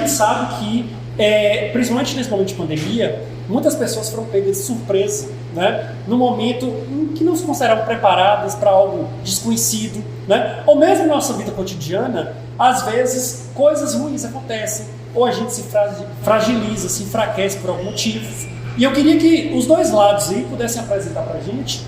gente sabe que, principalmente nesse momento de pandemia, muitas pessoas foram pegas de surpresa, né? No momento em que não se consideravam preparadas para algo desconhecido, né? Ou mesmo na nossa vida cotidiana, às vezes coisas ruins acontecem, ou a gente se fragiliza, se enfraquece por algum motivo. E eu queria que os dois lados aí pudessem apresentar para a gente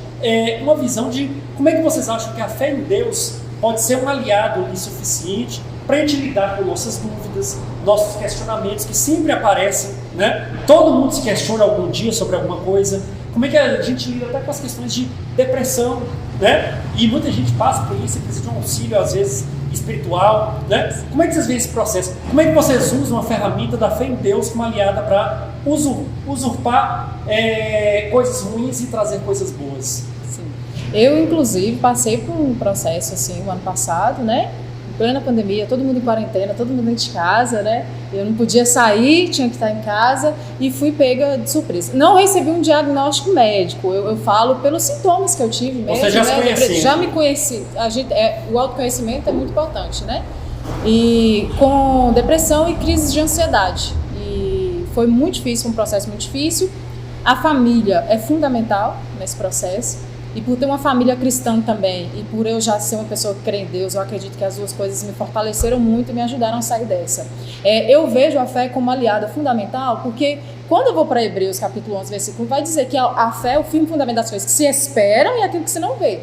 uma visão de como é que vocês acham que a fé em Deus pode ser um aliado suficiente para a gente lidar com nossas dúvidas, nossos questionamentos que sempre aparecem, né? Todo mundo se questiona algum dia sobre alguma coisa. Como é que a gente lida até com as questões de depressão, né? E muita gente passa por isso e precisa de um auxílio, às vezes, espiritual, né? Como é que vocês veem esse processo? Como é que vocês usam a ferramenta da fé em Deus como aliada para usurpar coisas ruins e trazer coisas boas? Sim. Eu, inclusive, passei por um processo assim, o ano passado, né? Em plena pandemia, todo mundo em quarentena, todo mundo dentro de casa, né? Eu não podia sair, tinha que estar em casa e fui pega de surpresa. Não recebi um diagnóstico médico, eu falo pelos sintomas que eu tive mesmo. Você já se conhecia? Já me conheci. O autoconhecimento é muito importante, né? E com depressão e crises de ansiedade. E foi muito difícil, um processo muito difícil. A família é fundamental nesse processo. E por ter uma família cristã também, e por eu já ser uma pessoa que crê em Deus, eu acredito que as duas coisas me fortaleceram muito e me ajudaram a sair dessa. Eu vejo a fé como aliada fundamental, porque quando eu vou para Hebreus capítulo 11, versículo, vai dizer que a fé é o fim fundamental das coisas que se esperam e aquilo que se não vê.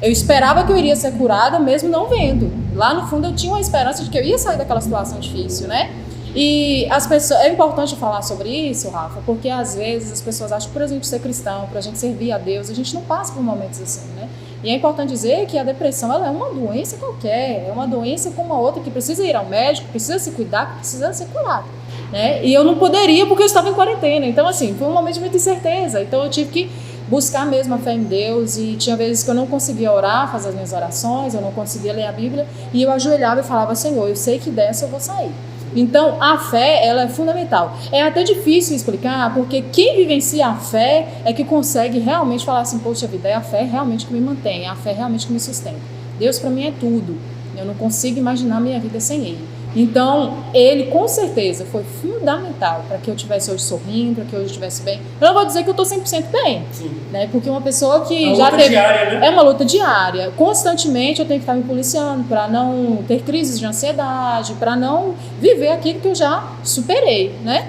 Eu esperava que eu iria ser curada mesmo não vendo. Lá no fundo eu tinha uma esperança de que eu ia sair daquela situação difícil, né? E as pessoas, é importante falar sobre isso, Rafa, porque às vezes as pessoas acham que por a gente ser cristão, por a gente servir a Deus, a gente não passa por momentos assim, né? E é importante dizer que a depressão, ela é uma doença qualquer, é uma doença como a outra que precisa ir ao médico, precisa se cuidar, que precisa ser curada, né? E eu não poderia porque eu estava em quarentena, então assim, foi um momento de muita incerteza, então eu tive que buscar mesmo a fé em Deus e tinha vezes que eu não conseguia orar, fazer as minhas orações, eu não conseguia ler a Bíblia e eu ajoelhava e falava, Senhor, eu sei que dessa eu vou sair. Então, a fé, ela é fundamental. É até difícil explicar, porque quem vivencia a fé é que consegue realmente falar assim, poxa vida, é a fé realmente que me mantém, é a fé realmente que me sustenta. Deus para mim é tudo. Eu não consigo imaginar minha vida sem Ele. Então, Ele com certeza foi fundamental para que eu estivesse hoje sorrindo, para que eu hoje estivesse bem. Eu não vou dizer que eu estou 100% bem, né? Porque uma pessoa que já teve... Diária, né? É uma luta diária. Constantemente eu tenho que estar me policiando para não ter crises de ansiedade, para não viver aquilo que eu já superei, né?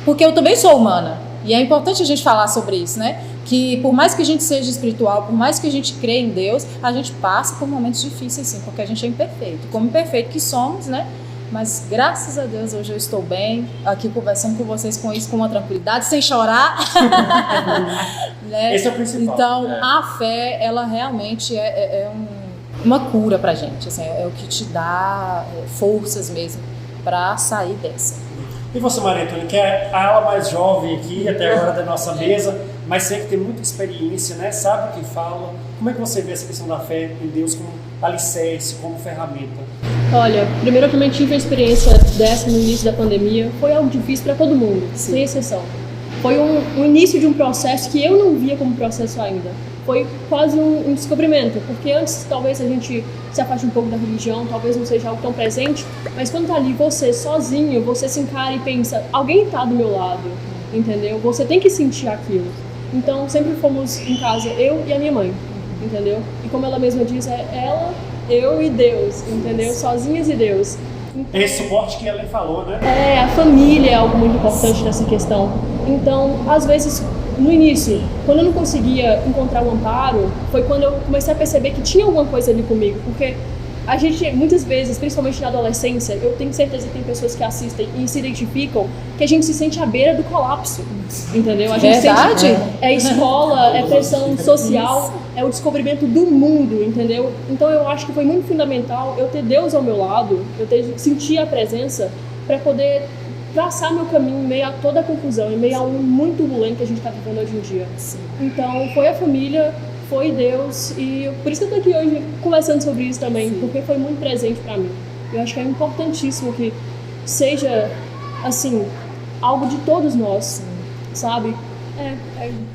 Porque eu também sou humana. E é importante a gente falar sobre isso, né? Que por mais que a gente seja espiritual, por mais que a gente creia em Deus, a gente passa por momentos difíceis, sim, porque a gente é imperfeito. Como imperfeito que somos, né? Mas graças a Deus hoje eu estou bem, aqui conversando com vocês com isso, com uma tranquilidade, sem chorar. Né? Esse é o principal. Então, a fé, ela realmente uma cura pra gente, assim, é o que te dá forças mesmo para sair dessa. E você, Maria Antônia, que é a ala mais jovem aqui, até agora da nossa mesa, mas sei que tem muita experiência, né? Sabe o que fala. Como é que você vê essa questão da fé em Deus como alicerce, como ferramenta? Olha, primeiro eu também tive a experiência dessa no início da pandemia. Foi algo difícil para todo mundo, sem exceção. Foi um início de um processo que eu não via como processo ainda. Foi quase um descobrimento, porque antes talvez a gente se afaste um pouco da religião, talvez não seja algo tão presente, mas quando tá ali você sozinho, você se encara e pensa, alguém tá do meu lado, entendeu? Você tem que sentir aquilo. Então sempre fomos em casa, eu e a minha mãe, entendeu? E como ela mesma diz, é ela, eu e Deus, entendeu? Sozinhas e Deus. Então, esse suporte que ela falou, né? A família é algo muito importante nessa questão. Então, às vezes, no início, quando eu não conseguia encontrar um amparo, foi quando eu comecei a perceber que tinha alguma coisa ali comigo, porque a gente, muitas vezes, principalmente na adolescência, eu tenho certeza que tem pessoas que assistem e se identificam, que a gente se sente à beira do colapso, entendeu? A gente sente, escola, é pressão social, é o descobrimento do mundo, entendeu? Então eu acho que foi muito fundamental eu ter Deus ao meu lado, sentir a presença para poder traçar meu caminho em meio a toda a confusão, em meio a um muito turbulento que a gente está vivendo hoje em dia. Sim. Então foi a família, foi Deus, e por isso que eu estou aqui hoje conversando sobre isso também, porque foi muito presente para mim. Eu acho que é importantíssimo que seja, assim, algo de todos nós, sabe?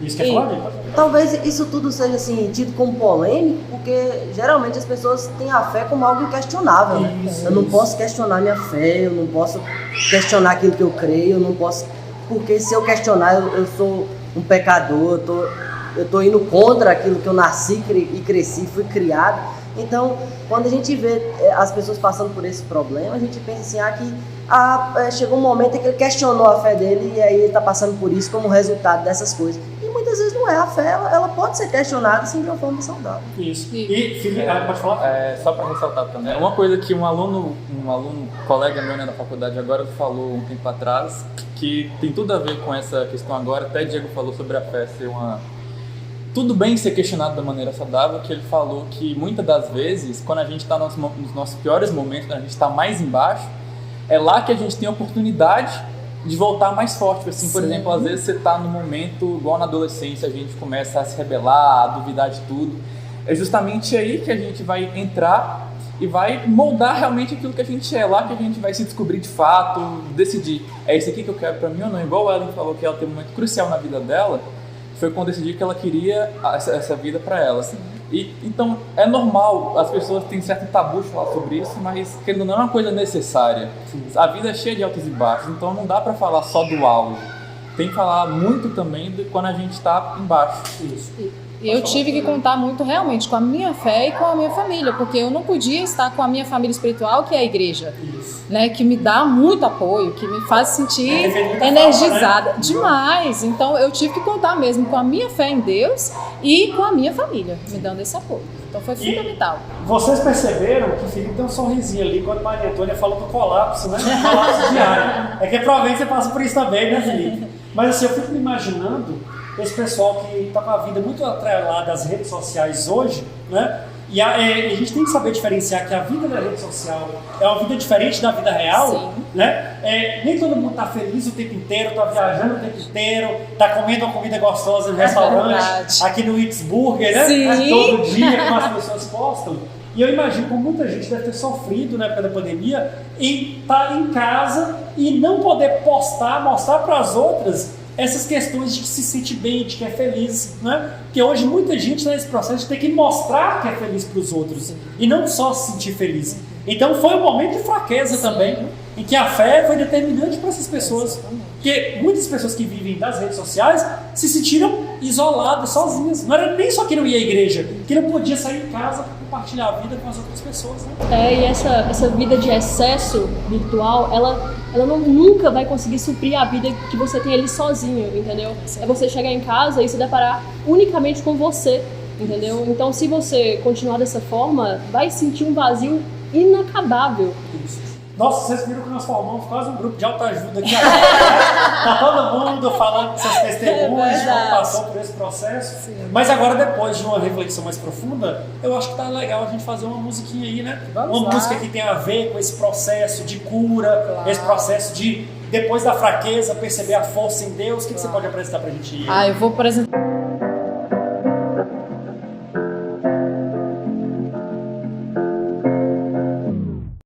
Isso que é falar, né? Talvez isso tudo seja assim, tido como polêmico, porque geralmente as pessoas têm a fé como algo inquestionável, né? Eu não posso questionar minha fé, eu não posso questionar aquilo que eu creio, eu não posso... Porque se eu questionar, eu sou um pecador, eu tô indo contra aquilo que eu nasci e cresci, fui criado. Então, quando a gente vê as pessoas passando por esse problema, a gente pensa assim, chegou um momento em que ele questionou a fé dele e aí ele está passando por isso como resultado dessas coisas. E muitas vezes não é. A fé, ela pode ser questionada sim de uma forma saudável. Isso. E, Felipe, pode falar? Só para ressaltar também, uma coisa que um aluno colega meu, né, da faculdade agora falou um tempo atrás, que tem tudo a ver com essa questão agora, até Diego falou sobre a fé ser tudo bem ser questionado da maneira saudável, que ele falou que muitas das vezes, quando a gente está nos nossos piores momentos, quando a gente está mais embaixo, é lá que a gente tem a oportunidade de voltar mais forte. Assim, por exemplo, às vezes você está num momento, igual na adolescência, a gente começa a se rebelar, a duvidar de tudo. É justamente aí que a gente vai entrar e vai moldar realmente aquilo que a gente é. Lá que a gente vai se descobrir de fato, decidir, é isso aqui que eu quero para mim ou não. Igual a Ellen falou que ela tem um momento crucial na vida dela, foi quando decidiu que ela queria essa vida para ela. E, então, é normal, as pessoas têm certo tabu de falar sobre isso, mas querendo não é uma coisa necessária. A vida é cheia de altos e baixos, então não dá para falar só do auge. Tem que falar muito também de quando a gente está embaixo. Isso. Eu tive que contar muito realmente com a minha fé e com a minha família, porque eu não podia estar com a minha família espiritual, que é a igreja, né, que me dá muito apoio, que me faz sentir energizada demais. Então eu tive que contar mesmo com a minha fé em Deus e com a minha família, me dando esse apoio. Então foi fundamental. Vocês perceberam que o Felipe deu um sorrisinho ali quando a Maria Antônia falou do colapso, né? Colapso diário. É que provavelmente você passa por isso também, né, Felipe? Mas assim, eu fico me imaginando esse pessoal que está com a vida muito atrelada às redes sociais hoje, né? E a gente tem que saber diferenciar que a vida da rede social é uma vida diferente da vida real, né? Nem todo mundo está feliz o tempo inteiro, está viajando o tempo inteiro, está comendo uma comida gostosa no restaurante, aqui no It's Burger, né? Todo dia, como as pessoas postam. E eu imagino como muita gente deve ter sofrido na época da pandemia e estar em casa e não poder mostrar para as outras essas questões de se sentir bem, de que é feliz, né? Porque hoje muita gente está nesse processo de ter que mostrar que é feliz para os outros e não só se sentir feliz. Então foi um momento de fraqueza também, em que a fé foi determinante para essas pessoas. Porque muitas pessoas que vivem das redes sociais se sentiram isoladas, sozinhas. Não era nem só que não ia à igreja, que não podia sair de casa para compartilhar a vida com as outras pessoas, né? E essa vida de excesso virtual, ela nunca vai conseguir suprir a vida que você tem ali sozinho, entendeu? É você chegar em casa e se deparar unicamente com você, entendeu? Então, se você continuar dessa forma, vai sentir um vazio inacabável. Nossa, vocês viram que nós formamos quase um grupo de autoajuda aqui agora. Tá todo mundo falando seus testemunhos, como passou por esse processo. Sim. Mas agora, depois de uma reflexão mais profunda, eu acho que tá legal a gente fazer uma musiquinha aí, né? Uma música que tem a ver com esse processo de cura, esse processo de, depois da fraqueza, perceber a força em Deus. O que você pode apresentar pra gente aí? Eu vou apresentar